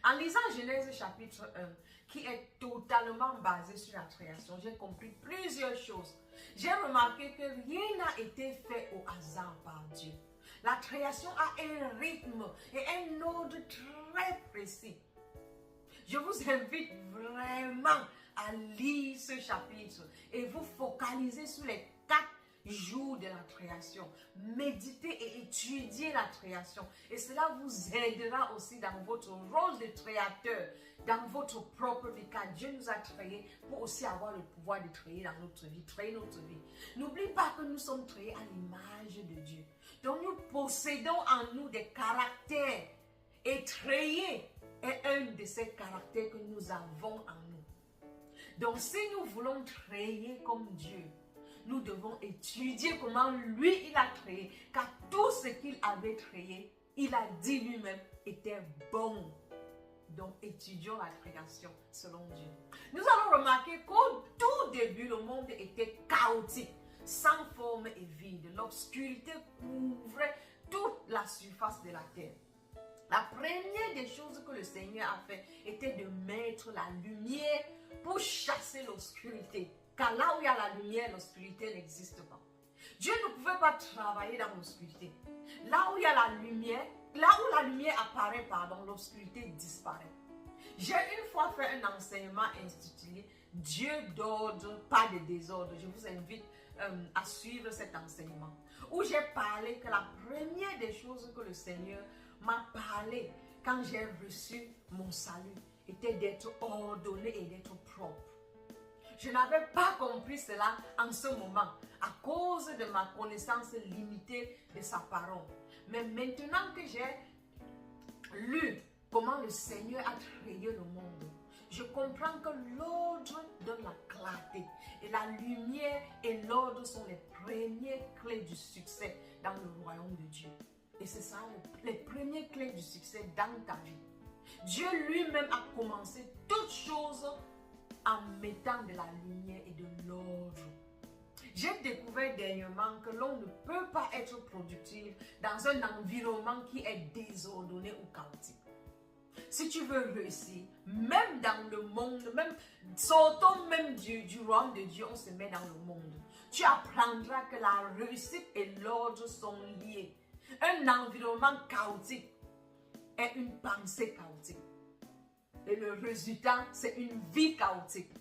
En lisant Genèse chapitre 1, qui est totalement basé sur la création, j'ai compris plusieurs choses. J'ai remarqué que rien n'a été fait au hasard par Dieu. La création a un rythme et un ordre très précis. Je vous invite vraiment à lire ce chapitre et vous focaliser sur les 4 jours de la création. Méditez et étudiez la création. Et cela vous aidera aussi dans votre rôle de créateur, dans votre propre vie. Car Dieu nous a créés pour aussi avoir le pouvoir de créer dans notre vie, créer notre vie. N'oublie pas que nous sommes créés à l'image de Dieu. Donc nous possédons en nous des caractères. Et créer est un de ces caractères que nous avons en nous. Donc si nous voulons créer comme Dieu, nous devons étudier comment lui, il a créé. Car tout ce qu'il avait créé, il a dit lui-même, était bon. Donc étudions la création selon Dieu. Nous allons remarquer qu'au tout début, le monde était chaotique, sans forme et vide. L'obscurité couvrait toute la surface de la terre. La première des choses que le Seigneur a fait était de mettre la lumière pour chasser l'obscurité. Car là où il y a la lumière, l'obscurité n'existe pas. Dieu ne pouvait pas travailler dans l'obscurité. Là où il y a la lumière, là où la lumière apparaît, l'obscurité disparaît. J'ai une fois fait un enseignement intitulé « Dieu d'ordre, pas de désordre ». Je vous invite à suivre cet enseignement. Où j'ai parlé que la première des choses que le Seigneur m'a parlé quand j'ai reçu mon salut était d'être ordonné et d'être propre. Je n'avais pas compris cela en ce moment à cause de ma connaissance limitée de sa parole. Mais maintenant que j'ai lu comment le Seigneur a créé le monde, je comprends que l'ordre donne la clarté. Et la lumière et l'ordre sont les premières clés du succès dans le royaume de Dieu. Et c'est ça, les premières clés du succès dans ta vie. Dieu lui-même a commencé toutes choses en mettant de la lumière et de l'ordre. J'ai découvert dernièrement que l'on ne peut pas être productif dans un environnement qui est désordonné ou chaotique. Si tu veux réussir, même dans le monde, même sortons même du royaume de Dieu, on se met dans le monde. Tu apprendras que la réussite et l'ordre sont liés. Un environnement chaotique est une pensée chaotique. Et le résultat, c'est une vie chaotique.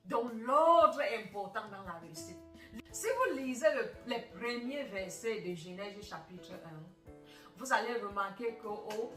Donc l'ordre est important dans la réussite. Si vous lisez les premiers versets de Genèse chapitre 1, vous allez remarquer qu'au